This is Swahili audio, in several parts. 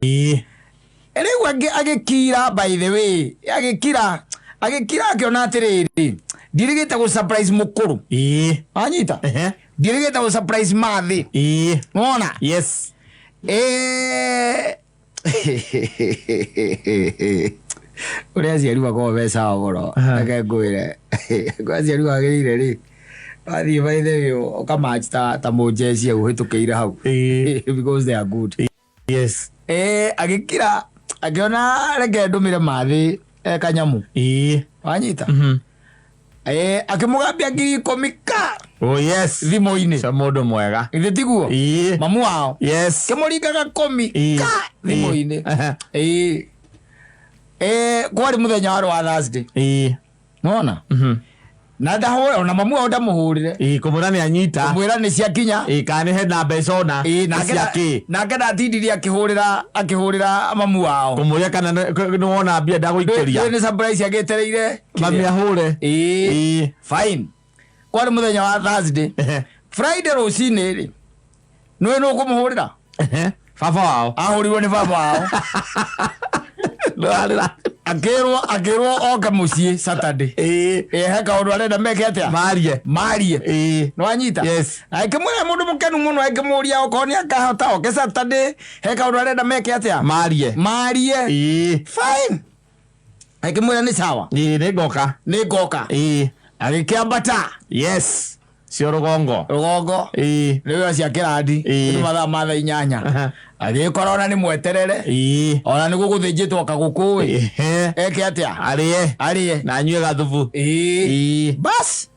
Riu agikira by the way agikira akiona atiriri ndirigite go surprise mukuru anyita ndirigite go surprise mathi wona yes uria ciari wako beca goro akengwire kwa ciari wagirire ri athi by the way okamatch ta mojeci guhitukire hau because they are good yes agikira akiona reke ndumire mathi kanyamu wanyita akimugambia 10,000 oh yes thimo-ini sa mundu mwega Gutigwo mamu wao yes kimuringaga 10,000 thimo-ini kwari muthenya wa Thursday nona na ndahore ona mamu wao ndamuhurire kumura ni anyita kumwira ni ciakinya kani he na mbeca ona na ngenda tindiria akihurira mamu wao kumuria kana ni wona mbia ndaguikeria ni surprise agetereire mami ahure fine kwari muthenya wa Thursday Friday rucini ri no kumuhurira baba wao ahurirwo ni baba wao akirwo oka mucii Saturday he kaundu arenda meke atia marie no anyita yes akimwira mundu mukenu muno akimuria okoni akahota oke Saturday he kaundu arenda meke atia marie fine akimwira ni sawa ni ngoka agikiambata yes cio rugongo riu cia kirandi ni mathaa 8 agikorona ni mweterere ona niguo guthinjitwo kagukui eke atia arie na nyue gathubu bas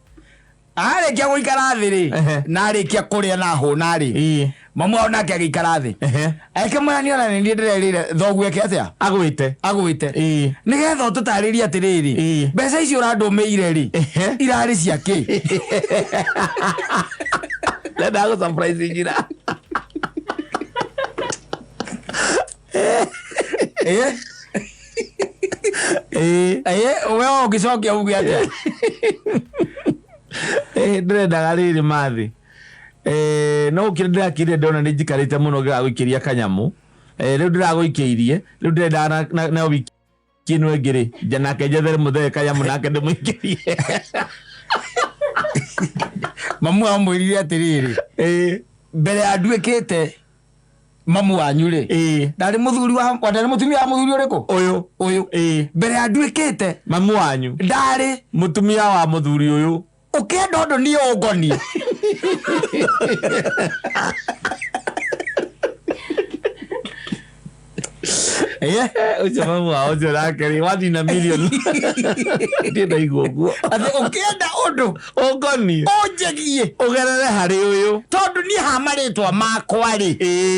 arikia guikara thi ri na arikia kuria na huna ri mamu ao nake agikara thi akimwira ni ona ni ndirerire thogu eke atia agwite nigetha tutaririe atiriri mbeca icio urandumiire ri irari ciake ndenda go surprise njira wewe ugicokia ugi atia ndirendaga riri mathi no ndakire ndona ni njikarite muno giguikiria kanyamu riu ndiraguikeirie riu ndirenda na wiki ino ingiri njanake jethere muthe kanyamu nake ndimuikirie mamu amwirire atiriri mbere ya nduikite mamu wanyu ri ndari muthuri wa ndari mutumia wa muthuri uriku uyu mbere ya nduikite mamu wanyu ndari mutumia wa muthuri uyu ukenda undu ni ungoni ucio mamu wao ucio nakeri wathi na million ndienda iguo ati ukenda undu ungoni unjegie ugerere hari uyu tondu ni hamaritwa makwa ri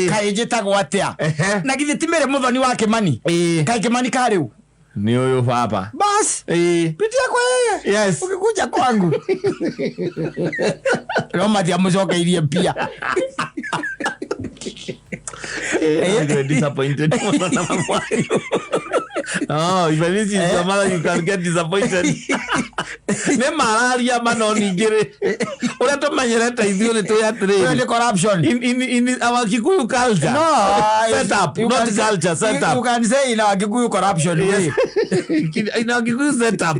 kai njitagwo atia na githi timere muthoni wa Kimani kai Kimani kariu ni uyu baba bas pitia kwa yeye yes ukikuja kwangu Roma dia muzokeirie pia I'm disappointed. Oh, even if you your mother, you can get disappointed. Ne malaria manoni gere. Ora to manyereta idione to ya trade. The corruption in our Kikuyu culture. No, set up, not culture, set up. You can say in our Kikuyu corruption. Yes. In our Kikuyu set up.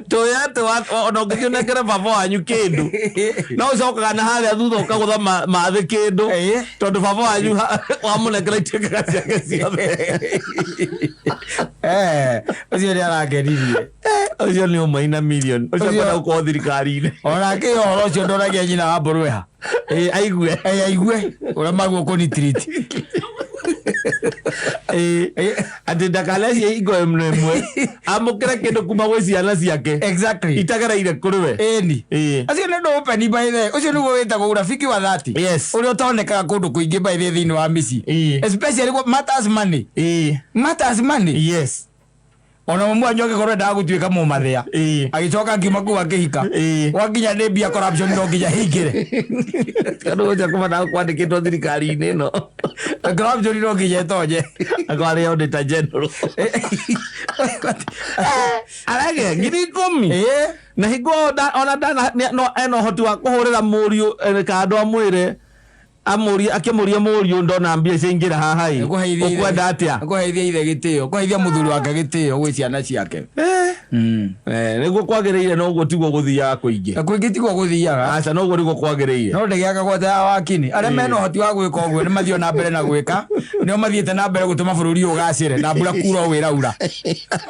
To ya to ono gikyo kera baba wanyu kindu. No ucoka na haria thutha ukagutha mathe kindu. Tondu baba wanyu wamulekera iteka ciake ciothe. Ucio ni arangeririe. Ucio ni umaina million. Ucio kwenda uko thirikari-ini. Ona ke horo ucio ndoragia nyina wa Mburweha. Aigue. Ora maguo kuni treat. Ati ndakaleci ingo emwe amukira kindu kuma gwi ciana ciake exactly itagereire kuri we eni acio nä ndå open by the ucio nä guo wä tagwo urafiki wa thati yes å rä a å tonekaga kå ndå kå ingä by the thä-inä wa mici especially matters money yes ona mamu wanyu angĩkorwo endaga gũtuĩka mũmathĩa agĩcoka ngiuma kũu akĩhika gwakinya nĩ mbia corruption no nginya hingĩre kandu goja kumana kwandĩkĩtwo thirikari-inĩ ĩno corruption no nginya ĩtonye akwari auditor general arage 10,000 na hingo ona ndana no eno hoti wa kũhũrĩra mũriũ kando amwĩre akimuria murio ndona mbia cingira haha i ukwenda atia kuheithia ithe gitio kuheithia muthuri wake gitio gwi ciana ciake niguo kwagiriire no guo tigwo guthiaga kuingi kuingi tigwo guthiaga aca no guo niguo kwagiriire no ndegiaga gwata wakini aria mena hoti wa gwika uguo ni mathio na mbere na gwika nio mathiete na mbere gutuma bururi ugacire na mbura kura wiraura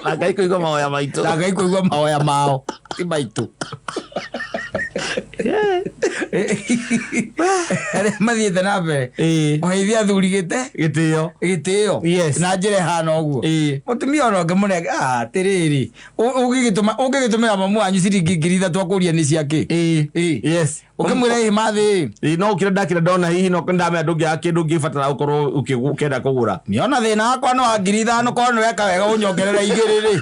na Ngai kuigua mahoya maitu na Ngai kuigua mahoya mao ti maitu mathiete na mbere oheithia thuri gitio na njire hana uguo mutumia ono ngemunenge atiriri ungigitumira mamu wanyu ciringi 3,000 akuria ni ciake yes ukimwira ihi mathi no ukira ndakira ndona hihi no ndamenya ndungia kindu ngibatara ukorwo ukigukenda kugura niona thina wakwa no 5,000 kwa no weka wega unyongerera igiriri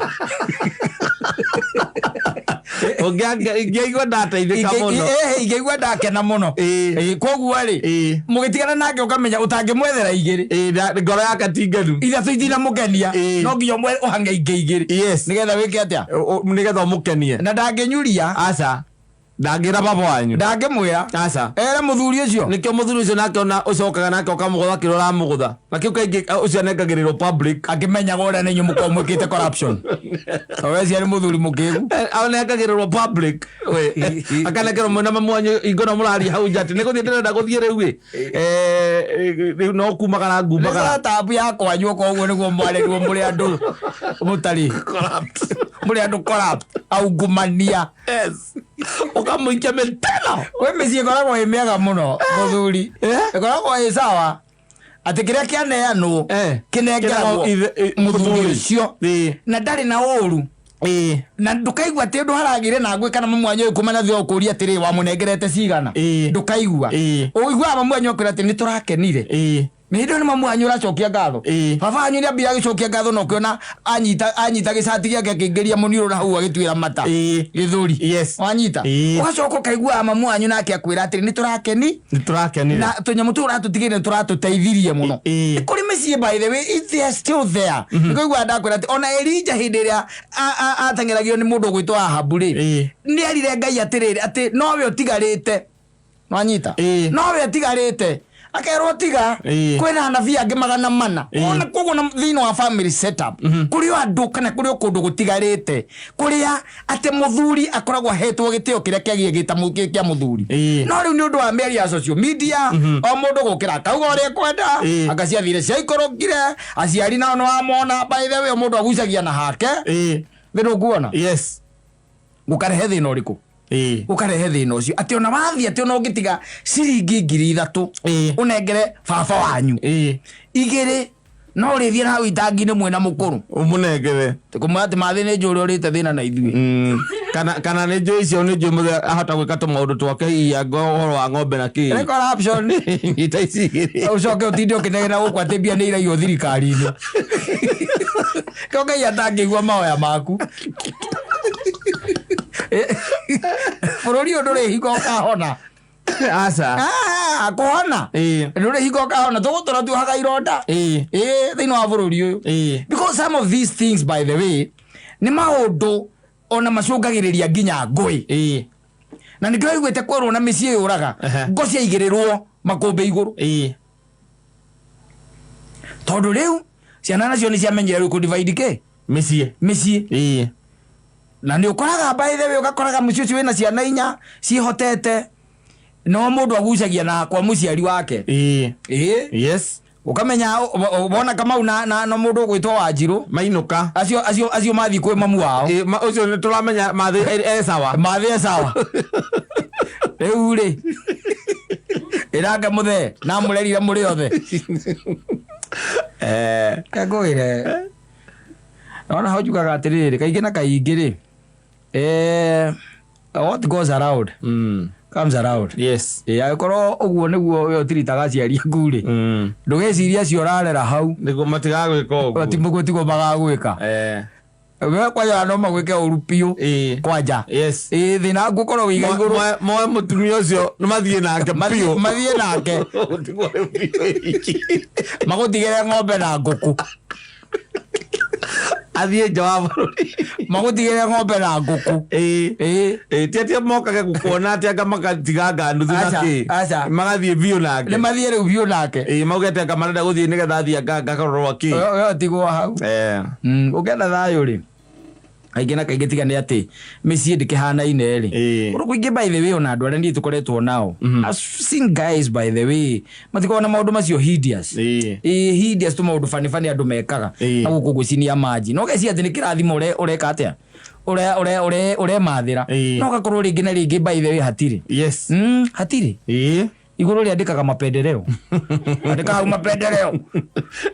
ngeigua ndateithika muno ngeigua ndakena muno koguo ri mugitigana nake ukamenya utangimwethera igiri ngoro yake tingenu ithatũ itinamũkenia no nginya ũhange ingĩ igĩrĩ nĩgetha wĩke atĩa nĩgetha ũmũkenie na ndangĩnyuria aca ndangĩra baba wanyu ndangĩmwĩra aca ere mũthuri ũcio nĩkĩo mũthuri ũcio nake ona ũcokaga nake ũkamũgũtha kĩrora mũgũtha na kĩu kaingĩ ũcio anengagĩrĩrwo public akĩmenyaga ũrĩa nĩ inyuĩ mũkorwo mwĩkĩte corruption owecia nĩ mũthuri mũkĩgu anengagĩrĩrwo public akanekerwo mwĩna mamu wanyu ingona mũraria hau nja atĩ nĩ gũthiĩ ndĩrenda gũthiĩ rĩu rĩu no kumagara ngumagara tabu ya kwanyu koguo nĩguo mwarĩrwo mũrĩ andũ mũtarĩ mũrĩ andũ corrupt aungumania ukamũikia mĩteno we mĩciĩ ĩkoragwo ĩ mĩega mũno mũthuri ĩkoragwo ĩ sawa atĩ kĩrĩa kĩaneanwo kĩnengeragwo mũthuri ũcio na ndarĩ na ũru na ndukaigua atĩ ũndũ haragire na ngwe kana mamu wanyu kuma na thio kũria atĩrĩ wa mũnengerete cigana ndukaigua ũiguaga mamu wanyu akwĩra atĩ nĩ tũrakenire Mihindo ni mamu wanyu ũracokia ngatho baba wanyu nĩ ambia gĩcokia ngatho no kĩona anyita gĩcati gĩake akĩingĩria mũnirũ na hau agĩtuĩra mata gĩthũri wanyita ũgacoka ũkaigua mamu wanyu nake akwĩra atĩrĩ nĩ tũrakenire na tũnyamũ tũu ũratũtigĩire nĩ tũratũteithirie mũno kũrĩ mĩciĩ by the way it's still there nĩkũigua ndakwĩra atĩ ona Elija hĩndĩ ĩrĩa ateng'eragio nĩ mũndũ ũgwĩtwo Ahabu rĩ nĩ erire Ngai atĩrĩrĩ atĩ nowe ũtigarĩte wanyita nowe ũtigarĩte akerwo tiga kwena anabii angĩ 400 ona koguo na thĩinĩ wa family setup kũrĩ andũ kana kũrĩ kũndũ gũtigarĩte kũrĩa atĩ mũthuri akoragwo ahetwo gĩtĩo kĩrĩa kĩagĩgĩta kĩa mũthuri no rĩu nĩ ũndũ wa mĩario ya social media o mũndũ gũkĩra kauga ũrĩa kwenda agaciathire ciaikorokire aciari nao nĩwamona by the way mũndũ agucagia na hake thĩna nguona gũkarehe thĩna ũrĩkũ ukarehe thina ucio ati ona wathi ati ona ungitiga ciringi 3,000 unengere baba wanyu igiri no urithie na witangi-inĩ mwena mũkũrũ umunengere kumwe ati mathi nĩ njũũrĩ ũrĩte thĩna na ithuĩ kana nĩ njũĩ icio nĩ njũĩ mũthee ahota gwĩka tũmaũndũ twake ianga ũhoro wa ng'ombe na kĩĩ corruption ita ici igĩrĩ ucoke ũtinde ũkĩnegena gũkũ atĩ mbia nĩ iraiywo thirikari-inĩ kĩo Ngai atangĩigua mahoya maku bũrũri ũyũ ndũrĩ hingo ũkahona aca kũhona ndũrĩ hingo ũkahona tũgũtũra tuohaga ironda thĩinĩ wa bũrũri ũyũ because some of these things by the way nĩ maũndũ ona macũngagĩrĩria nginya ngũĩ na nĩkĩo aiguĩte kwerwo na mĩciĩ yũraga ngo ciaigĩrĩrwo makũmbĩ igũrũ tondũ rĩu ciana nacio nĩ ciamenyire rĩu kũ-divide kĩ mĩciĩ na nĩ ũkoraga by the way ũgakoraga mũciĩ ũcio wĩna ciana 4 ciĩhotete no mũndũ agucagia na kwa mũciari wake ukamenya wona Kamau na mũndũ ũgwĩtwo Wanjirũ mainũka acio mathi kwĩ mamu wao ũcio nĩ tũramenya mathĩ sawa rĩu rĩ ĩranga mũthee na mũrerire mũrĩ othe kangũĩre ona hau njugaga atĩrĩrĩ kaingĩ na kaingĩ rĩ what goes around comes around agĩkorwo ũguo nĩguo we ũtiritaga aciari aku rĩ ndũgeciria acio ũrarera hau nĩguo matigagwĩka ũguo tiguo magagwĩka we kwanja no magwĩke ũru biũ kwanja thĩna ngũkorwo wĩiga igũrũ moe mũtumia ũcio nĩ mathiĩ nake biũ mathiĩ nake magũtigĩre ng'ombe na ngũkũ athiĩ nja wa bũrũri magũtigĩre ng'ombe na ngũkũ tiatia mokage gũkuona atĩ anga magatiganga nuthu na kĩ magathiĩ biũ nake nĩ mathiĩ rĩu biũ nake maugĩte anga marenda gũthiĩ nĩgetha athiĩ ngakororwo kĩ yo tigwo hau ũkenda thayũ rĩ aingĩ na kaingĩ tiga nĩ atĩ mĩciĩ ndĩkĩhanaine rĩ ũndũ kũingĩ by the way ona andũ arĩa niĩ tũkoretwo nao I've seen guys by the way matikoragwo na maũndũ macio hideous hideous tũ maũndũ funny funny andũ mekaga na gũkũ gwĩcinia manji no geci atĩ nĩ kĩrathimo ũreka atĩa ũremathĩra no gakorwo rĩngĩ na rĩngĩ by the way hatirĩ hatirĩ igũrũ rĩandĩkaga mapendeleo andĩkaga mapendeleo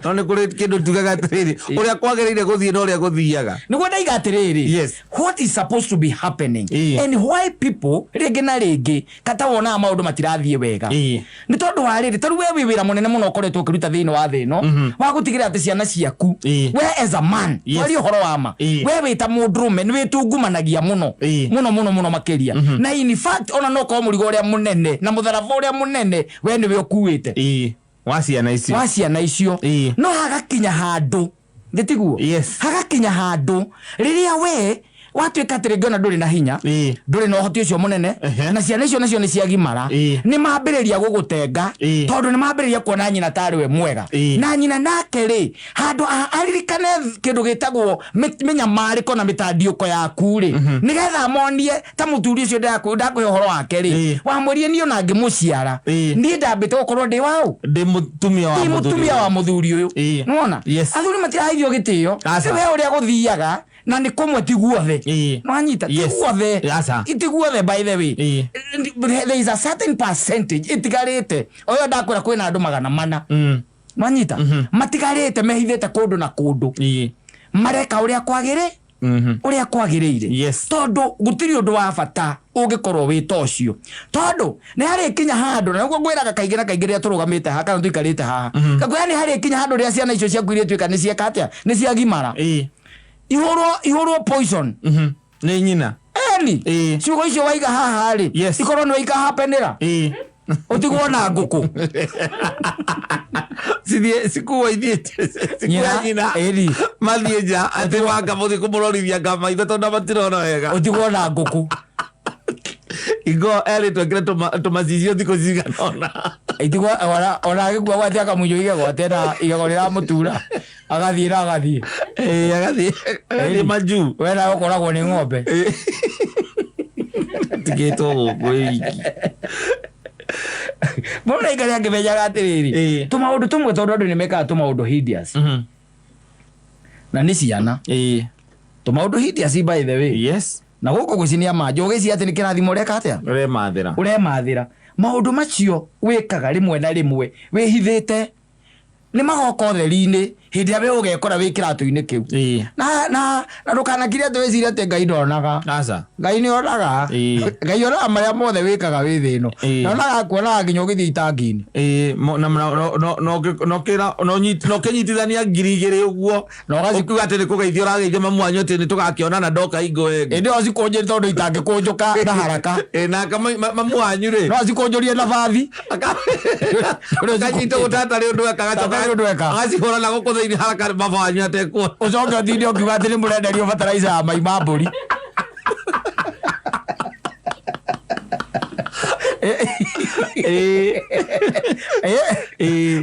no nĩ kũrĩ kĩndũ tugaga atĩrĩrĩ ũrĩa kwagĩrĩire gũthiĩ na ũrĩa gũthiaga nĩguo ndaiga atĩrĩrĩ what is supposed to be happening and why people rĩngĩ na rĩngĩ kata wonaga maũndũ matirathiĩ wega nĩ tondũ wa rĩrĩ tarĩ we wĩ wĩra mũnene mũno ũkoretwo ũkĩruta thĩinĩ wa thĩ ĩno wa gũtigĩrĩra atĩ ciana ciaku we as a man wari ũhoro wa ma we wĩ ta mũndũrũme nĩ wĩtungumanagia mũno mũno makĩria na in fact ona no korwo mũrigo ũrĩa mũnene na mũtharaba ũrĩa mũnene we nĩwe ũkuĩte wa ciana icio no hagakinya handũ Gutigwo hagakinya handũ rĩrĩa we watuĩka atĩ rĩngĩ ona ndũrĩ na hinya ndũrĩ na ũhoti ũcio mũnene na ciana icio nacio nĩ ciagimara nĩ mambĩrĩria gũgũtenga tondũ nĩ mambĩrĩria kuona nyina tarĩ we mwega na nyina nake rĩ handũ aririkane kĩndũ gĩtagwo mĩnyamarĩko na mĩtandiũko yaku rĩ nĩgetha monie ta mũthuri ũcio ndakũhe ũhoro wake rĩ wamũrie niĩ ona ngĩmũciara niĩ ndambĩte gũkorwo ndĩ waũ ndĩ mũtumia wa mũthuri ũyũ nĩwona athuri matiraheithio gĩtĩo we ũrĩa gũthiaga na nĩ kũmwe tiguothe no anyita tiguothe itiguothe by the way there is a certain percentage itigarĩte oyo ndakwĩra kwĩna andũ 400 no anyita matigarĩte mehithĩte kũndũ na kũndũ mareka ũrĩa kwagĩrĩire tondũ gũtirĩ ũndũ wa bata ũngĩkorwo wĩ ta ũcio tondũ nĩ harĩ kinya handũ na nĩguo ngwĩraga kaingĩ na kaingĩ rĩrĩa tũrũgamĩte haha kana tũikarĩte haha kakwĩra nĩ harĩ kinya handũ rĩrĩa ciana icio ciaku irĩtuĩka nĩ cieka atĩa nĩ ciagimara ihũrwo poison nĩ nyina ciugo icio waiga haha rĩ ikorwo nĩ waika hapenĩra ũtigwo na ngũkũ cikuo ithiĩte nyina mathiĩ nja atĩ wanga mũthiĩ kũmũrorithia ngamaitho tondũ matirona wega ũtigwo na ngũkũ Igo twekire tũmacicio thikũ ciganona itigwo ona agĩkua gwate akamunyo igego atena igego rĩramũtura agathiĩ agathiĩ manju we nawe ũkoragwo nĩ ng'ombe tigĩtwo gũkũ mũndũ aikari angĩmenyaga atĩrĩrĩ tũmaũndũ tũmwe tondũ andũ nĩ mekaga tũmaũndũ hideous na nĩ ciana tũmaũndũ hideous by the way na gũkũ gwĩcinia manji ũgĩciria atĩ nĩ kĩrathimo ũreka atĩa ũremathĩra maũndũ macio wĩkaga rĩmwe na rĩmwe wĩhithĩte nĩ magoka ũtheri-inĩ hĩndĩ ĩrĩa we ũgekora wĩ kĩratũ-inĩ kĩu na ndũkanakire atĩ wĩcirie atĩ Ngai ndonaga Ngai nĩ onaga Ngai onaga marĩa mothe wĩkaga wĩ thĩ ĩno na onaga kuonaga nginya ũgĩthiĩ itangi-inĩ na ũkĩnyitithania ngiri igĩrĩ ũguo ũkiuga atĩ nĩ kũgeithia ũrageithia mamu wanyu atĩ nĩ tũgakĩonana ndoka hingo ĩngĩ ĩndĩ o cikũnjĩrĩ tondũ itangĩkũnjũka na haraka naka mamu wanyu rĩ no cikũnjũrie na bathi ũkanyita gũtatarĩ ũndũ ekaga agacihũra na gũkũ thĩinĩ haraka baba wanyu atekwo ũcoke ũthinde ũkiuga atĩ nĩ mũrenderio fertilizer ya mai ma mbũri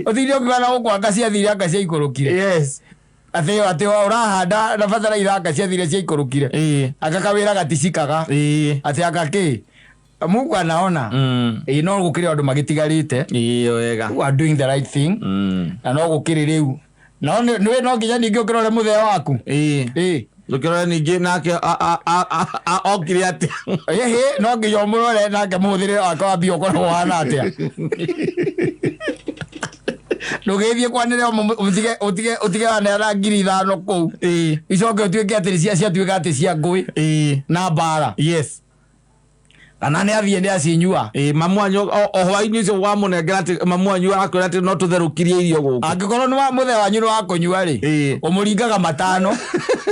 ũthinde ũkiuga na gũkũ anga ciathire anga ciaikũrũkire atĩ ũrahanda na fertilizer anga ciathire ciaikũrũkire anga kawĩra gaticikaga atĩ anga kĩ Mungu anaona no gũkĩrĩ andũ magĩtigarĩte who are doing the right thing na no gũkĩrĩ rĩu no nginya ningĩ ũkĩrore mũthea waku ũkĩrore ningĩ nake okire atĩa no nginya ũmũrore nake mũhũthĩre wake wa mbia ũkoragwo wahana atĩa ndũgĩthiĩ kwanĩrĩra ũtige waneana 5,000 kũu icoke ũtuĩke atĩ ciatuĩka atĩ cia ngũĩ na mbara kana nĩ athiĩ nĩ acinyua mamu wanyu o hwainĩ ũcio wamũnengera atĩ mamu wanyu arakwĩra atĩ no tũtherũkirie irio gũkũ angĩkorwo nĩ mũthee wanyu nĩ wa kũnyua rĩ ũmũringaga 5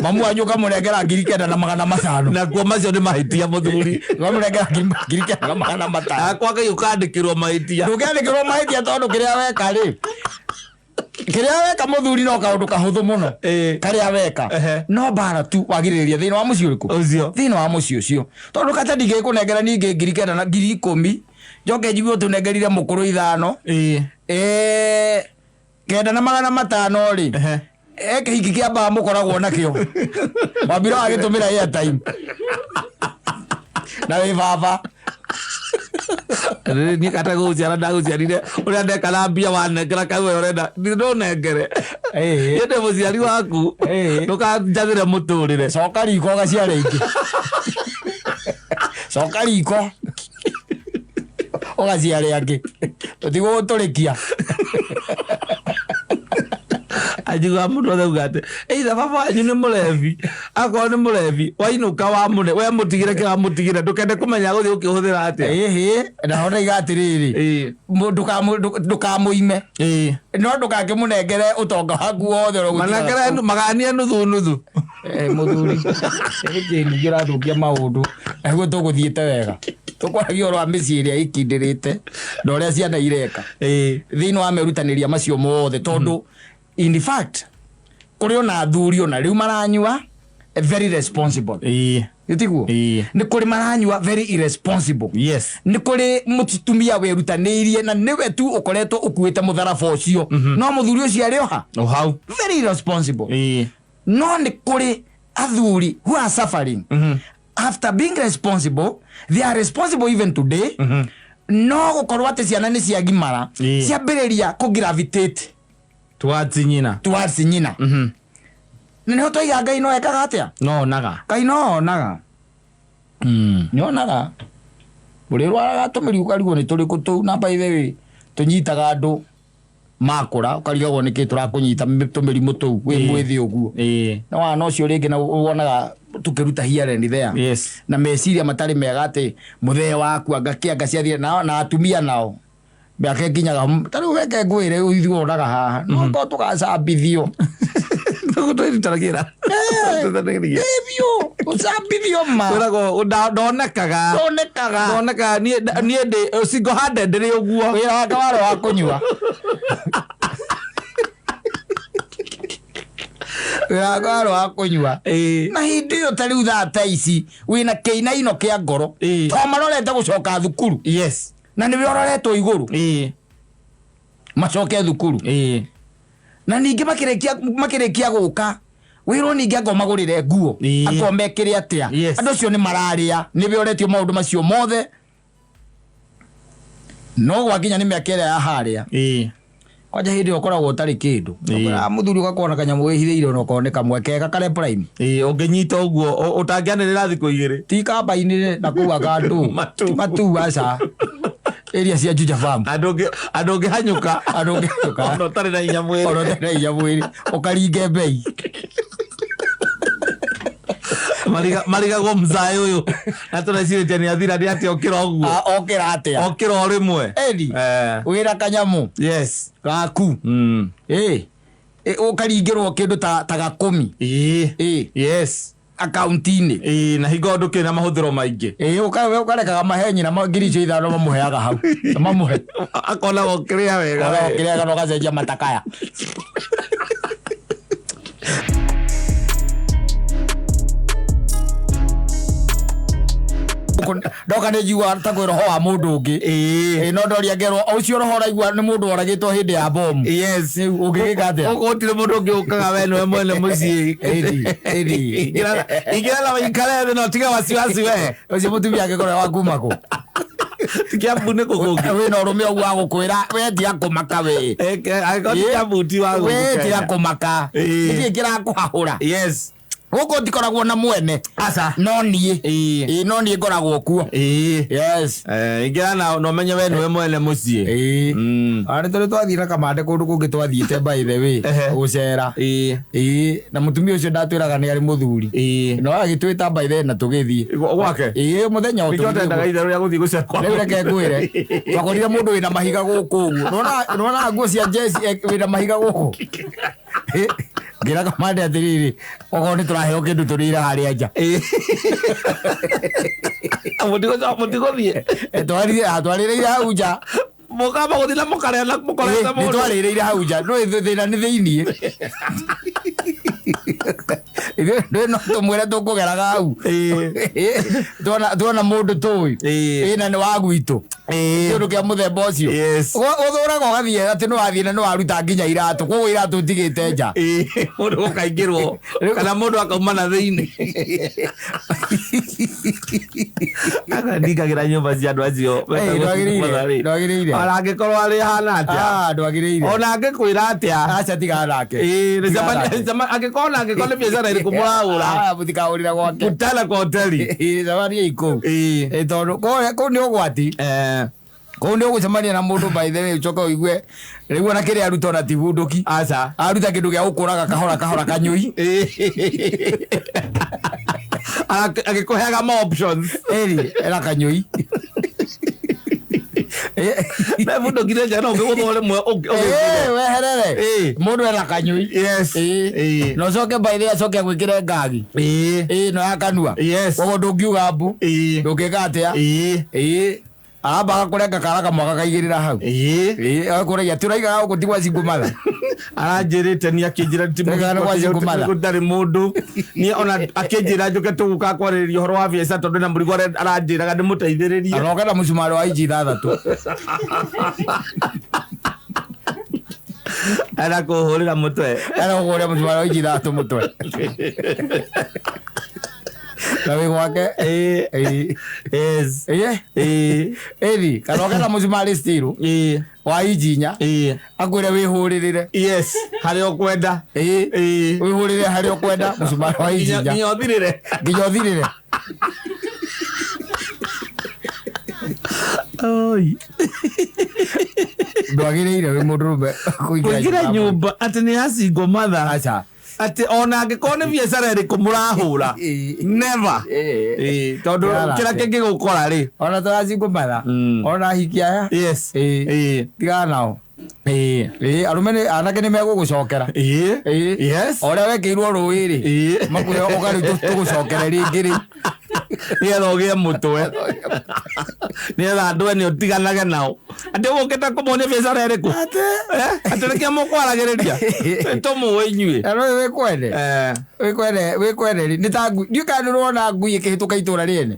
mamu wanyu ũkamũnengera 9,500 nakuo macio nĩ mahĩtia mũthuri ũkamũnengera 9,500 akwa Ngai ũkandĩkĩrwo mahĩtia ndũkandĩkĩrwo mahĩtia tondũ kĩrĩa weka rĩ kiria weka muthuri no kaundu kahuthu muno karia weka no bara tu wagiriria thini wa muci uriku thini wa muci ucio tondu kata ndigikunengera ningi 9,000 na 10,000 njoke njigwe tunengerire mukuru 5 9,500 ri kihiki kia ba mukoragwo nakio wabira agitumira airtime na we baba ni kata guciara ndaguciarire uria ndekana mbia wanengera kawe urenda ndonengere yende muciari waku ndukanjathire muturire coka riko gaciara ingi coka riko ugaciare angi tutigo turikia ajiga mundu othe ugate either baba wanyu ni murevi akoro ni murevi wainuka wa mune we mutigire kira mutigire ndukende kumenya guthi ukihuthira atia na hona igatiriri ndukamuime no ndukakimunengere utonga waku wothe manakere magania nuthu muthuri ejeni gira thukia maundu ego tuguthiite wega tukwagio rwa mĩciĩ ĩrĩa ikindirite na ũrĩa ciana ireka thĩinĩ wa merutaniria macio mothe tondu in fact kuri ona athuri ona riu maranyua very responsible Gutigwo ni kuri maranyua very irresponsible ni kuri mutumia werutanirie na niwe tu ukoretwo ukuite mutharaba ucio no muthuri ucio ari oha hau very irresponsible no ni kuri athuri who are suffering after being responsible they are responsible even today no gukorwo ati ciana ni ciagimara ciambiriria ku gravitate towards nyina nene to ya Ngai no ekaga atia no naga Ngai no naga naga burirwa gatumiri ukarigwo ni turi kutu na by the way tunyitaga andu makura ukarigwo ni kitura kunyita tumiri mutu wi mwithi uguo na wana ucio ringi na wonaga tukiruta here and there na meciria matari mega ati muthee waku angakianga ciathie na atumia nao Bake kinyaga tari weke ngwire uithigo ndaga haha no ko tukacambithio tugutwitaragira ebio ucambithio ma urago ndonekaga nie ndi single handed ri uguo wira wake waro wa kunyua wiro wa kunyua na hindi iyo tari uthata ici wina keinaino kia ngoro to marorete gucoka thukuru na niwe ororetwo iguru macoke thukuru na ningi makirekia guka wiro ningi angomagurire nguo akomekire atia andu cio ni mararia niwe oretio maundu macio mothe no gwakinya ni miakere ya haria kwaja hindi okoragwo tari kindu muthuri ugakona kanyamu wihithiire no koneka mwekega kare prime unginyita uguo utangianirira thiku igiri ti kamba-ini na kuwa kandu matu aca area cia Juja farm andu ngihanyuka ono tari na inya mwiri ukaringe bei marigagwo mzai uyu na tunacirĩtie nĩ athira nĩ atĩ okĩra ũguo okĩra atia okĩra o rĩmwe edi wĩra kanyamu gaku ũkaringĩrwo kĩndũ ta 10 akaunti-inĩ na hingo ndũ kĩna mahũthĩro maingĩ ũkarekaga mahe nyina 5,000 mamũheaga hau mamũhe akonaga ũkĩrĩa wega no gacenjia matakaya ndoka nĩ njigua ta kwĩ roho wa mũndũ ũngĩ no ndoria ngerwo ũcio roho ũraigua nĩ mũndũ oragĩtwo hĩndĩ ya bomu ũngĩgĩka atĩa gũtirĩ mũndũ ũngĩ ũkaga we nĩwe mwene mũciĩ ingĩra na waikare thĩ no tiga wasiwasi we ũcio mũtumia angĩkorwo wa kuma kũ Kiambu nĩ kũgũngĩ we no rũme ũguo agũkwĩra we tiga kũmaka we Kiambu ti wa we tiga kũmaka nĩkĩĩ kĩrakũhahũra Huko ndikoragwo na mwene aca no niĩ no niĩ ngoragwo kuo ingira no menye we niwe mwene muciĩ ari tũrĩ twathiĩ na kamande kũndũ kũngĩ twathiĩte by the way gũcera na mũtumia ũcio ndatwĩraga nĩ arĩ mũthuri no agĩtwĩta by the way na tũgĩthiĩ gwake mũthenya ũtũendaga itherũ rĩa gũthiĩ gũcekwa rĩu reke ngwĩre twakorire mũndũ wĩna mahiga gũkũ ũguo nona nguo cia jesi wĩna mahiga gũkũ ngira kamande atiriri ogo ni turaheo kindu turira haria nja mutigothie twarire hau nja mukamba guthina mukarela mukorete mundu nitwarĩrĩire hau nja no thĩna nĩ thĩiniĩ ithuĩ no tũmwĩre tũkũgeraga hau tuona mũndũ tũĩ ĩna nĩ wa gwitũ kĩũndũ kĩa mũthemba ũcio ũthũraga ũgathiĩ atĩ nĩwathiĩ na nĩwaruta nginya iratũ koguo iratũ ũtigĩte nja mũndũ gũkaingĩrwo kana mũndũ akauma na thĩinĩ akandingagĩra nyũmba cia andũ acio ndwagĩrĩire ona angĩkorwo arĩ hana atĩa ndwagĩrĩire ona angĩkwĩra atĩa aca tiga nake angĩkorwo nĩ biacara ĩrĩkũ mũrahũra mũtikahũrĩra gwake gũtala kwa hoteli cabania ikũu tondũ kũu nĩ ũgwati kũu nĩ ũgũcemania na mũndũ by the way ũcoka ũigue rĩu ona kĩrĩa aruta ona ti bunduki aruta kĩndũ gĩa gũkũraga kahora kahora kanyũi agĩkũheaga ma options ena kanyũi na mundu ngire nja no ngĩgũthwo rĩmwe weherere mũndũ ena kanyũi no coke by the way acoke gwĩkĩre ngagi no ya kanua koguo ndũngiuga mbu ndũngĩka atĩa aramba agakũrenga kara kamwe agakaigĩrĩra hau agakũragia tũraigaga gũkũ ti gwa Cingumatha aranjĩrĩte ni akĩnjĩra gũtarĩ mũndũ ni ona akĩnjĩra njũke tũgũka kwarĩrĩria ũhoro wa biacara tondũ na mũrigo aranjĩraga ndĩmũteithĩrĩrie anoka mũcumarĩ wa inji 6 era kũhũrĩra mũtwe mũcumarĩ wa inji 3 mũtwe na wĩ gwake ĩthi kanoke na mũcumarĩ stiru wa inji 4 akwĩre wĩhũrĩrĩre harĩa ũkwenda wĩhũrĩrĩre harĩa ũkwenda mũcumarĩ wa inji 4 nginya ũthirĩre ndwagĩrĩire wĩ mũndũrũme kũingĩra nyũmba atĩ nĩ ya Cingumatha ati ona angĩkorwo nĩ biacara ĩrĩkũ mũrahũra never tondũ kĩrĩa kĩngĩgũkora rĩ ona twa Cingumatha ona hiki aya tiga nao arũme anake nĩ megũgũcokera ũrĩa wekĩirwo rũĩ rĩ makuhe ũgarĩ tũgũcokere rĩngĩ rĩ nĩgetha ũgĩe mũtwe nĩgetha andũ ene ũtiganage nao atĩ ũgũkĩte kũmonia biacara ĩrĩkũ atĩ nĩkĩo mũkwaragĩrĩria tũmũĩ inyuĩ wĩkwende rĩ nĩ ta ngui ndiũĩ kana nĩ ũrona ngui ĩkĩhĩtũka itũũra rĩene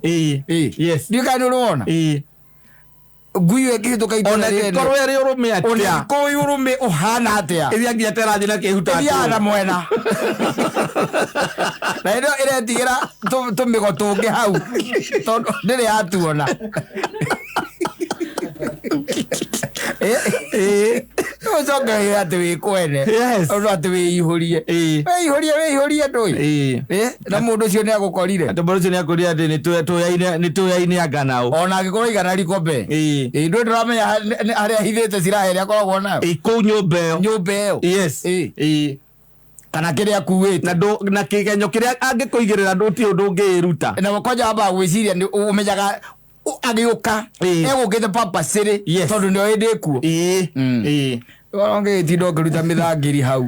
ndiũĩ kana nĩ ũrona ngui ĩkĩhĩtũka itũũra rĩene ona ĩkorwo ĩrĩ ũrũme atĩa ona ĩkorwo ũrũme ũhana atĩa ĩrĩa nginya terathiĩ na kĩhuta ĩthiaga mwena na ĩno ĩretigĩra tũmĩgo tũngĩ hau tondũ ndĩrĩ yatuona ũcoke atĩ wĩkwene ũndũ atĩ wĩihũrie wĩihũrie ndũĩ na mũndũ ũcio nĩ agũkorire atĩ mũndũ ũcio nĩ akũrire atĩ nĩ tũyaine anga nao ona angĩkorwo igana rikombe ndũĩ ndũramenya harĩa hithĩte cirahe akoragwo nayo kũu nyũmba ĩyo kana kĩrĩa akuĩte na kĩgenyo kĩrĩa angĩkũigĩrĩra ndũti ũndũ ũngĩĩruta na kwanja wambaga gwĩciria ũmenyaga agĩũka egũkĩte papacĩrĩ tondũ nĩo ĩndĩkuo ongĩtinda ũkĩruta mĩthangiri hau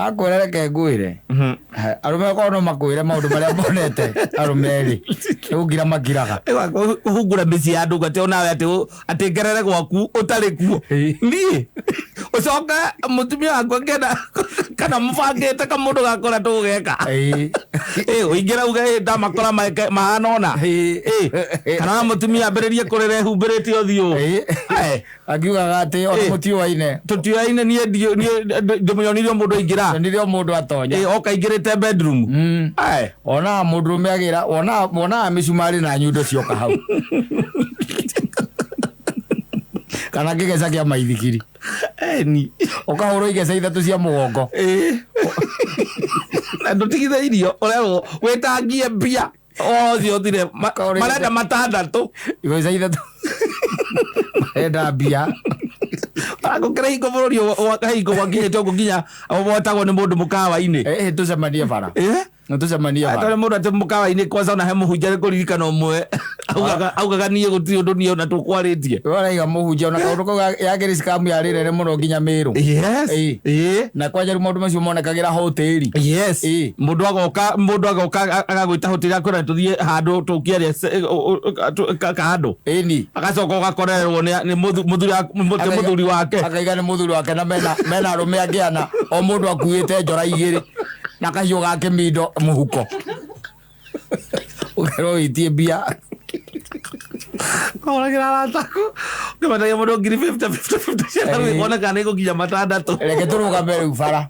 akwĩra reke ngwĩre arũme korwo no makwĩre maũndũ marĩa monete arũme erĩ ũngira makiraga kũhungũra mĩciĩ ya andũ gate onawe atĩ ngerere gwaku ũtarĩ kuo niĩ ũcoke mũtumia wakwa ngenda kana mũbangĩte kamũndũ gakora tũgũgeka ũingĩra uge ndamakora mahana ona kana mũtumia ambĩrĩrie kũrĩra ehumbĩrĩte ũthiũ akiugaga atĩ ona mũtiũaine tũtiũaine niĩ ndĩmũnyonirio mũndũ aingĩra nyonirio mũndũ atonya oka ingĩrĩte bedroom ona mũndũrũme agĩra wonaga mĩcumarĩ na nyundo cioka hau kana kĩgeca kĩa maithikiri ũkahũrwo igeca 3 cia mũgongo na ndũtigithĩirio ũrerwo wĩtangie mbia othe ũthire marenda 6 igeca 3 marenda mbia agũkĩra hingo bũrũri wa kahingo gwakinyĩte ũguo nginya wotagwo nĩ mũndũ mũkawa-inĩ tũcemanie bara Natucemania atore mundu ate mukawa-ini kwanza ona he muhunjia kuririkana umwe augaga nie gutiri undu nie ona tukwaritie uraiga muhunjia ona kaundu kau yake scam ya rirere muno nginya Miru. Yes na kwanja ri maundu macio monekagira hoteli. Yes mundu agoka agagwita hoteli akwira tuthie handu tukiaria handu ni agacoka ugakorerwo ni muthuri wake akaiga ni muthuri wake na mena arume angiana o mundu akuite njora igiri na kahiu gake mindo muhuko ukero itie bia ora gira rataku kemana mundu ngiri 50 share wona kana igukinya matandatu reke turuga mbere ubara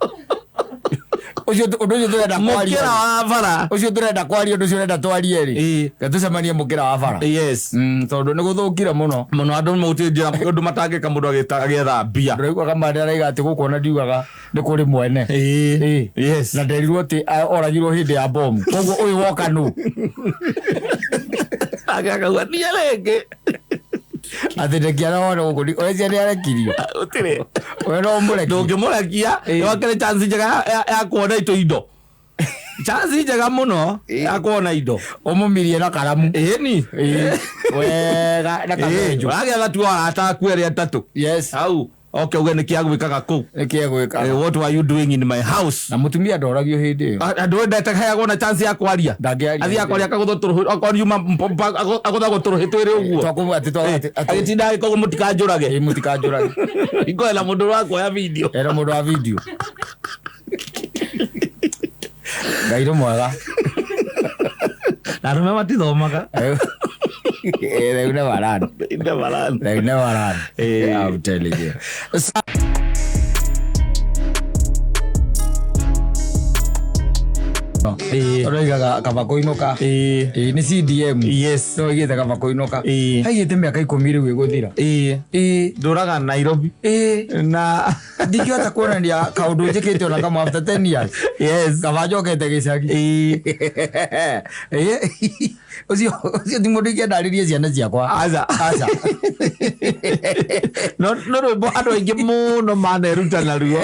ucio turenda kwaria mukira wa bara ucio turenda kwaria undu ucio urenda twarie ri gatucemanie mukira wa bara. Yes tondu ni guthukire muno andu mautinjira undu matangika mundu agetha mbia ndiraigua kama ndiraiga ati gukona ndiugaga ni kuri mwene. Yes na nderirwo ati oragirwo hindi ya bomu koguo uyu woka nu agakagwa ni alenge athirekiana wona gukuri orecia ni arekirio utire wena umureki ndungimurakia wakere chance njega ya kuona indo chance njega muno ya kuona indo umumirie na karamu ni wega na kamejo agetha tu arataku eri atatu. Yes au okay uge nikiagwikaga ku nikiagwikaga what were you doing in my house na mutumia ndoragio hindi andu ndete kaya na chance ya kwaria athi akwaria akagutho turu akonyuma agutha guturuhi twiri uguo twakumu ati agitinda iko mutikanjurage mutikanjurage iko la mundu wako ya video era mundu wa video gairo mwega na rume matithomaga they never run. I'm telling you. Oigaga kaba kuinuka ni CDM. Yes no igite kaba kuinuka haigite miaka 10 riu iguthira nduraga Nairobi na ndikiota kuonania kaundu njikite ona kama after 10 years. Yes kaba njokete gicagi ucio ti mundu ngiendaririe ciana ciakwa aca no rwimbo andu aingi muno maneruta naruo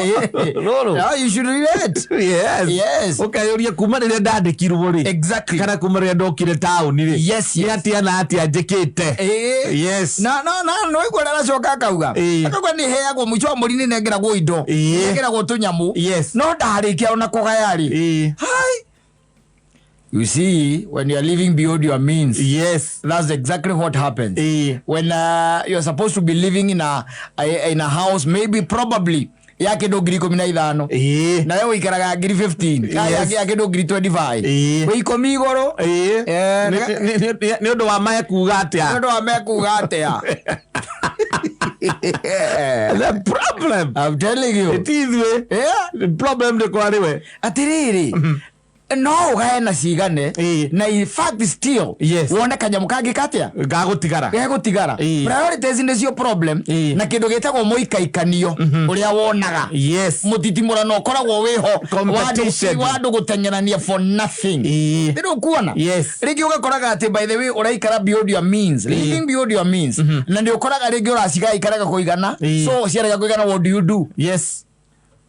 ruru you should relate. Yes ukayuria kuma riria ndandikirwo ri exactly kana kuma riria ndokire tauni ri yes atia na atia njikite yes no igwa aracoka akauga akauga ni heagwo mwico wa muri ni nengeragwo indo nengeragwo tunyamu no ndarikia ona kugaya ri hi. You see, when you are living beyond your means, yes, that's exactly what happens. When you're supposed to be living in a house, maybe probably yake ndo ngiri 15 na wewe ikaraga ngiri 15 kaya yake ndo ngiri 25 we ikomi igoro ni undu wa mae kuga atia the problem I'm telling you it is the problem de kwa riwe atiriri no gaena cigane na in fact still wone kanyamu kangi katia gagutigara priorities nicio problem na kindu gitagwo muikaikanio uria wonaga mutitimura no koragwo wiho wandu gutengerania for nothing ndiru kuona rigi ugakoraga ati by the way uraikara beyond your means living beyond your means na ndio ukoraga rigi uraciga ikaraga kuigana so ciaraga kuigana what do you do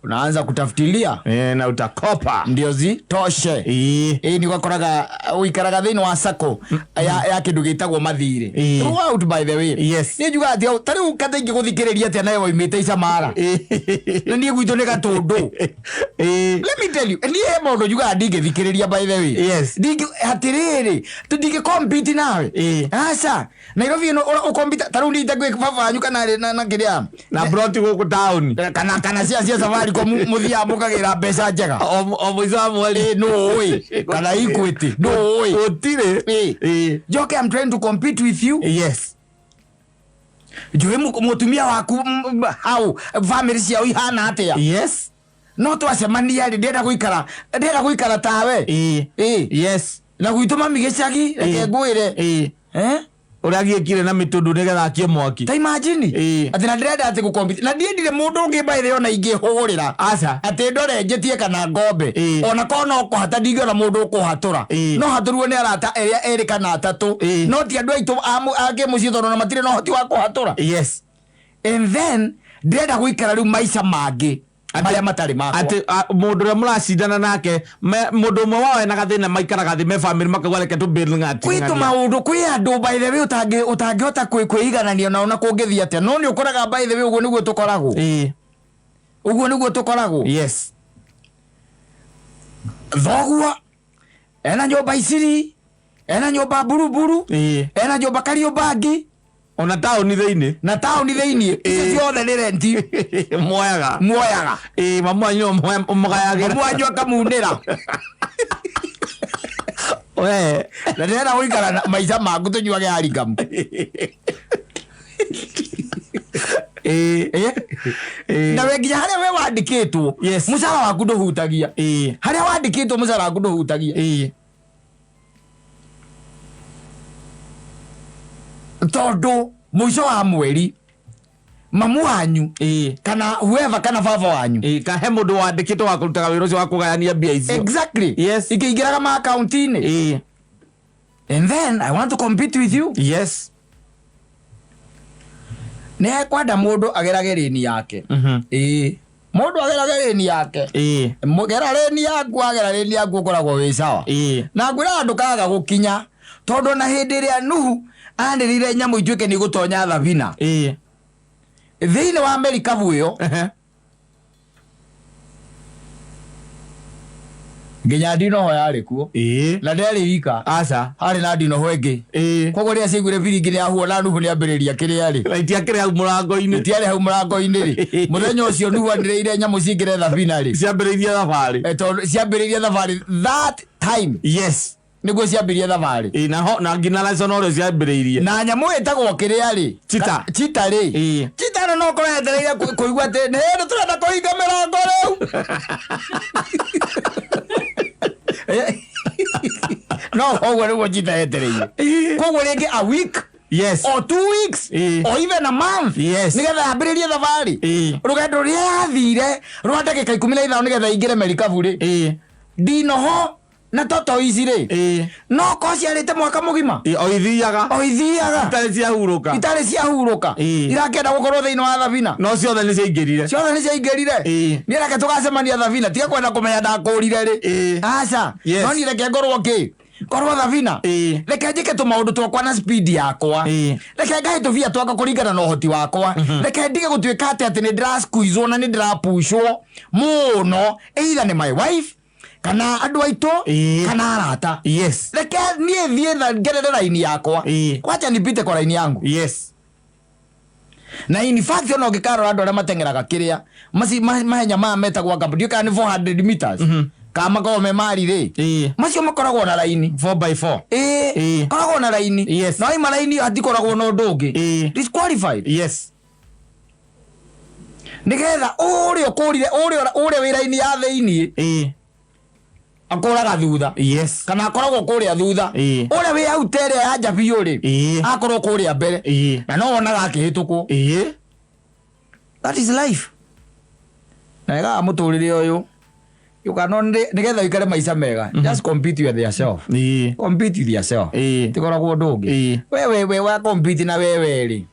unaanza kutafutilia na utakopa ndio zitoshe ni ugakoraga uikaraga thini wa sako ya kindu gitagwo mathire throughout by the way ni juga ati tari ukathingi guthikiriria ati nayo imite icamara na ni gwito ni gatundu let me tell you ni mundu juga ndingithikiriria by the way ndingi atiriri tudingi compete nawe aca Nairobi no ukompita tarundi itagwe baba nyuka na kiria na brought go down kana cia safari ko muthia mukagira mbeca njega o mwizo wa mweri no oi kana Equity no oi otire joke I'm trying to compete with you juwe mutumia waku how family cia ihana atia no twacemania ndenda guikara tawe na gwituma migicagi reke ngwire uragiekire na mitundu nigetha akie mwaki ta imagine ati na ndenda ati gukompete na ndiendire mundu ungi baire ona ingihurira ati ndore ngetie kana ngombe ona kono ukuhata ndingiona mundu ukuhatura no haturuo ni arata eria eri kana atatu no ti andu aitu ake mucithono na matire no hoti wa kuhatura and then ndenda guikara riu maica mangi maria matari makwa ati mundu ria muracindana nake mundu mwe wao ena gathina maikaraga thi me family makauga reke tu build ngati kwitu maundu kwi andu by the way utangihota kwiiganania na ona kungithia atia no ni ukoraga by the way uguo niguo tukoragwo uguo niguo tukoragwo yes thogua ena nyumba iciri ena nyumba buruburu ena nyumba Kariobangi ona tauni thiini na tauni thiini icio ciothe ni renti moyaga mamanyu mugayagira mamanyu akamunira we na ndera uikara maica maku tunyuage aringamu na wenginya haria we wandikitwo mucara waku nduhutagia haria wandikitwo mucara waku nduhutagia tondu muico wa mweri mamu wanyu kana whoever kana baba wanyu kahe mundu wandikitwo wa kurutaga wira ucio wa kugayania mbia icio exactly yes ikiingiraga ma account ini and then I want to compete with you yes ne kwenda mundu agerage reni yake mundu agerage reni yake mugera reni yaku agera reni yaku ukoragwo wi sawa na ngwira andu kaga gukinya tondu na hindi ria Nuhu andirire nyamu ituike ni gutonya thabina thiini wa Amerika buyo nginya ndino ho yari kuo na nderi wika aca hari na ndino ho ingi kogo ria cigure biringi ni ahuo na Nuhu ni ambiriria kiria ri iti akire hau murango-ini tiari hau murango-ini ri muthenya ucio Nuhu andireire nyamu cingire thabina ri ciambiriria thabari ciambiriria thabari that time yes niguo ciambirie thabari na ngina laco no rio ciambiriirie na nyamu itagwo kiria ri chita ri chita no korethereire kuigua ati ni ndu turenda kuhinga mirango riu no koguo niguo chita yetereire koguo ringi a week yes or 2 weeks or even a month yes nigetha ambiririe thabari rugendo ria yathire rwa ndagika 15 nigetha ingire merikabu ri ndinoho na toto ici ri no ko ciarite mwaka mugima oithiaga itari ciahuruka irakenda gukorwo thiini wa thabina no ciothe ni ciaingirire ni reke tugacemania thabina tiga kwenda kumenya ndakurire ri aca no ni reke ngorwo korwo thabina reke njike tumaundu twakwa na speed yakwa reke ngahe tuvia twaka kuringana na uhoti wakwa reke ndige gutuika ati ni ndirasqueezwo na ni ndirapushwo muno either ni my wife kana andu aitu kana arata yes reke nie thie na ngerere raini yakwa kwacha nipite kwa raini yangu yes na in fact ono ngikaro andu aria matengeraga kiria mahenya ma metagwa kabudi kana 400 meters kama ko me mari ri macio makoragwo na raini 4x4 koragwo na raini yes no ima raini atikoragwo no ndungi disqualified yes nigetha urio kurire urio wiraini ya thiini akoraga thutha yes kana akoragwo kuria thutha uria wi au tere ya jabiyo ri akorwo kuria mbere na no onaga akihitukwo that is life na ega muturire uyu you cannot nigetha ikare maica mega just compete with yourself compete with yourself tikoragwo ndungi wewe wa compete na wewe ri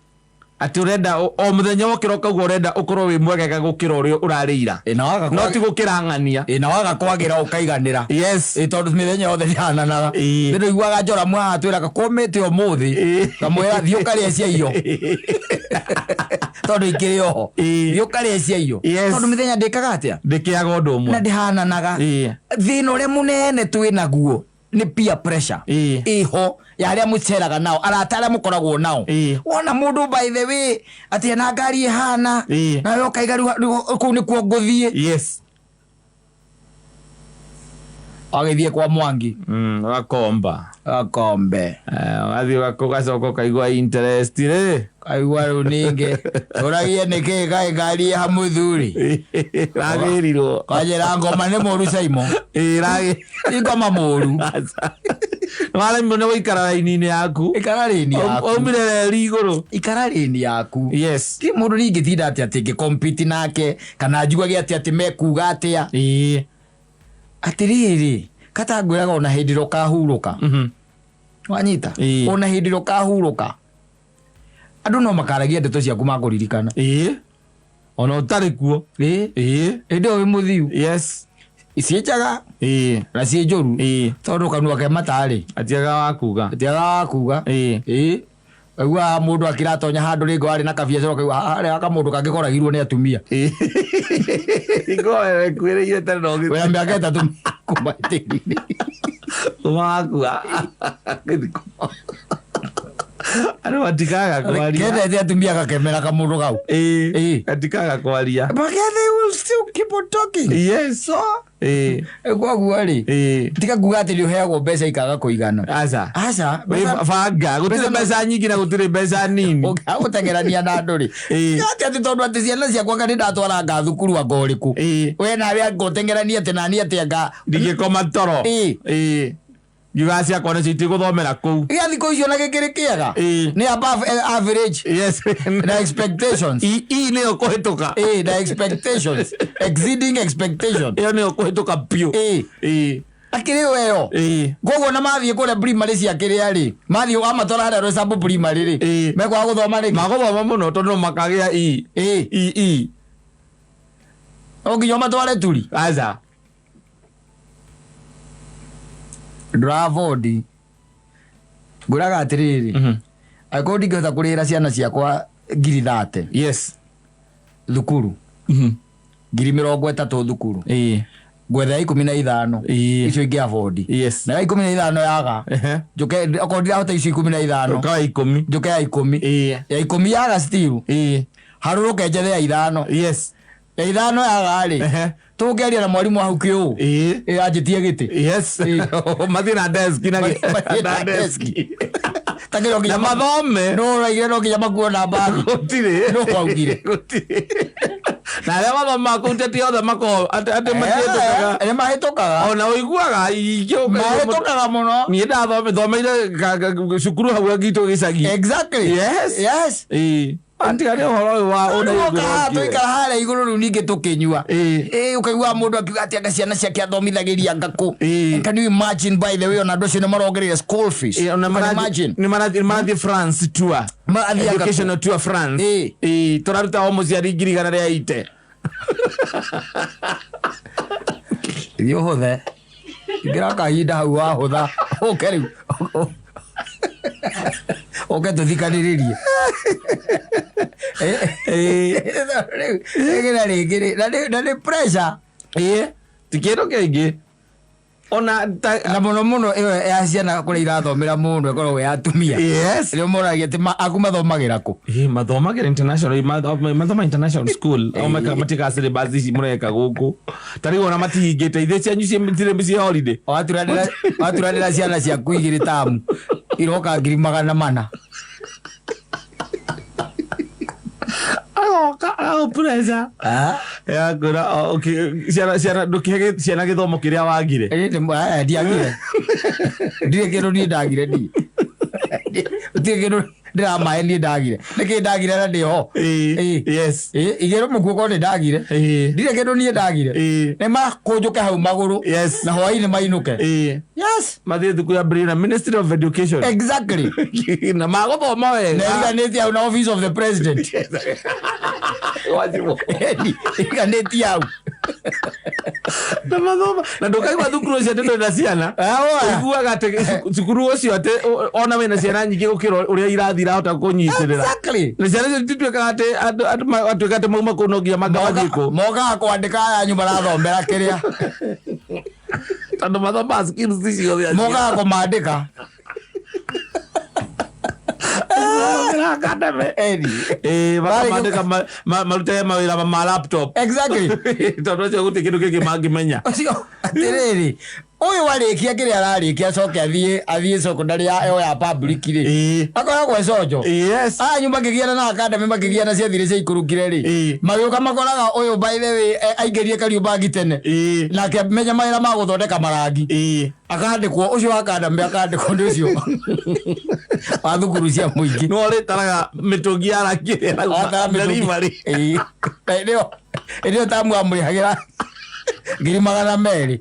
ati urenda o muthenya wokira ukauga urenda ukorwo wi mwegega gukira uria urarira no ti gukira ng'ania na waga kwagira ukaiganira yes tondu mithenya yothe ndihananaga ndio iguaga njora mwa twiraga komete umuthi kamwira thio karia cia iyo tondu ikiri oho thio karia cia iyo tondu mithenya ndikaga atia ndikiaga undu umwe na ndihananaga thina uria munene twinaguo ni peer pressure iho ya aria muceraga nao arata aria mukoragwo nao wona mundu by the way ati na ngari ihana na we ukaigaru ku ni kuo nguthie yes agithie kwa Mwangi akombe athi gacoka kaigua interest ri kaigua runinge uragie niki gai ngari ha muthuri ragirirwo kwajera ngoma ni muru Saimo ragi ingoma muru wala mbona wikara raini yaku omire riguru ikara raini yaku yes ti mundu ningi tinda ati compete nake kana njugage ati mekuga atia atiriri kata ngwiraga ona hindiro kahuruka wanyita ona hindiro kahuruka andu no makaragia ndeto ciaku makuririkana ona utari kuo ende we muthiu yes isichaga na sie njoru tondu kanua ke matari atiaga wakuga agua mundu akiratonya handu ringo ari na kabiacara kau ari aka mundu kangikoragirwo ni atumia ingo kwiriire tari no we miaka 3 kumaitiri wakua ano atikaga kwaria kende atumia gakemera ka mundu gau atikaga kwaria but they will still keep on talking yes so gwaguo ri tika kuga ati uheagwo mbeca ikaga kuigana aca banga gutire mbeca nyingi na gutire mbeca nini gutengerania na andu ri ati tondu ati ciana ciakwa ngari ndatwara nga thukuru angoriku we nawe ngotengerania ati nani ati anga ndigikoma toro Giga ciakwa nĩ citigũthomera kũu. Gĩa thikũ icio na gĩkĩrĩ kĩega nĩ above average. Yes. Na expectations. Nĩyo kũhĩtũka. Na expectations. Exceeding expectations. Ĩyo nĩyo kũhĩtũka biũ. Akĩrĩ weyo. Koguo na mathiĩ kũrĩa primary cia kĩrĩa rĩ. Mathiĩ amatwara harĩa Rosabu primary rĩ. Mekwaga gũthoma rĩ. Magũthoma mũno tondũ makagĩa E. Nginya matware turi. Aca. Dravodi nguraga atiriri ako ndigihota kurira ciana ciakwa 30. Yes. Thukuru 30 thukuru gwetha 15 icio ingi afodi. Yes. Na 15 yaga njuke akondira hota icio 15 ka 10 njuke ya 10 ya 10 yaga still haruruke njethe ya 5. Yes. Ya 5 yaga ri tugeria na mwalimu hau kiu anjitie giti. Yes. Mathi na desk na desk takiro nginya mathome no raigire no nginya makuona mbaru gutire no kwaugire na arĩa mathoma kũu teti othe mako atĩ mahĩtũkaga mahĩtũkaga ona ũiguaga mahĩtũkaga mũno. Niĩ ndathomeire cukuru hau ngitũ gĩcagi. Exactly. Yes. Antigane ũhoro ũyũ wa ũnĩgũka tũikara harĩa igũrũ rĩu ningĩ tũkĩnyua ũkaigua mũndũ akiuga atĩ anga ciana ciake athomithagĩria ngakũ. Can you imagine by the way ona andũ acio nĩ marongereire school fees. Nĩ marathiĩ France tour, educational tour France. Tũraruta o mũciari 100 rĩa ite irio hũthe ingĩra kahinda hau wahũtha ũke rĩu oke tuthikanĩrĩrie na nĩ pressure ti kĩndũ kĩngĩ ona na mũno mũno ĩyo ya ciana kũrĩa irathomera mũndũ ĩkoragwo ya atumia. Yes. Rĩu moragia atĩ aku mathomagĩra kũ? Mathomagĩra international, mathoma international school o matika syllabus ici mũreka gũkũ ta rĩu ona matihingĩte ithe cianyu cia holiday waturanĩra ciana ciaku 2 tamu iroka 400. Pressure. Ya ngora okay ciana ndũkĩhe ciana gĩthomo kĩrĩa wagire. Ndiagire. Ndirĩ kĩndũ niĩ ndagire ndi. Ndirĩ kĩndũ ndĩramahe niĩ ndagire. Nĩkĩ ndagire na ndĩho. Yes. Igero mũkuo ko ndagire. Ndirĩ kĩndũ niĩ ndagire. Nĩ makũnjũke hau magũrũ. Yes. Na hwaĩ-inĩ mainũke. Yes. Mathiĩ thukuru ya Brina Ministry of Education. Exactly. Na magũthoma wega. Nĩriganĩtie hau na Office of the President. Wajibu. Nĩriganĩtie hau. Na mathoma na ndũkaigua thukuru ũcio atĩ ndũrĩ na ciana. Ũiguaga atĩ cukuru ũcio atĩ ona wĩna ciana nyingĩ gũkĩra ũrĩa irathi irahota kũnyitĩrĩra. Exactly. Na ciana icio tituĩkaga atĩ andũ atuĩka atĩ mauma kũu no nginya magathikũ. Mokaga kwandĩka ayanyu marathomera kĩrĩa. Tondũ mathoma skills icio mokaga kũmandĩka. Makamandĩka marute mawĩra ma laptop. Exactly. Tondũ ũcio gũtirĩ kĩndũ kĩngĩ mangĩmenya. Atĩrĩrĩ ũyũ warĩkia kĩrĩa ararĩkia acoke athiĩ secondary ya public rĩ akoragwo econjo. Anyu makĩgiana na academy makĩgiana ciathire cia ikurukire rĩ magĩũka makoraga ũyũ by the way aingĩrie Kariubangi tene nake menya mawĩra ma gũthondeka marangi akandĩkwo ũcio wa academy akandĩkwo nĩ ũcio wa thukuru cia mũingĩ no rĩtaraga mĩtũngi ya rangi ĩrĩa tamu amũrĩhagĩra 200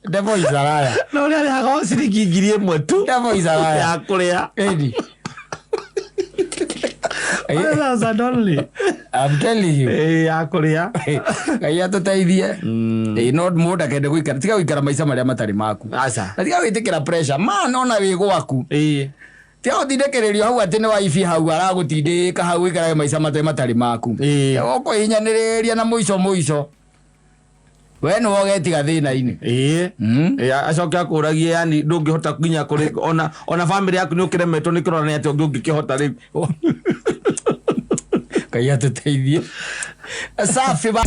Devo izaraya. No le hago ciringi 1,000 tu. Devo izaraya. Ya kũrĩa. That's only. I'm telling you. Akuria. Kaya tutaithie. No mũndũ akende gũikara tiga gũikara maica marĩa matarĩ maku. Aca. Na tiga gwĩtĩkĩra pressure. Man ona wĩ gwaku. Tiga ũtindĩkĩrĩrio hau atĩ nĩ wifi hau aragũtindĩka hau gũikara maica matarĩ maku. Ũkũhinyanĩrĩria na mũico. We nĩ wogetiga thĩna-inĩ. Acoke akũragie yani ndũngĩhota kinya kũrĩ ona family yaku nĩ ũkĩremetwo nĩ kĩrora atĩ ũngĩkĩhota rĩu. Kaya tũteithie. Safi ba.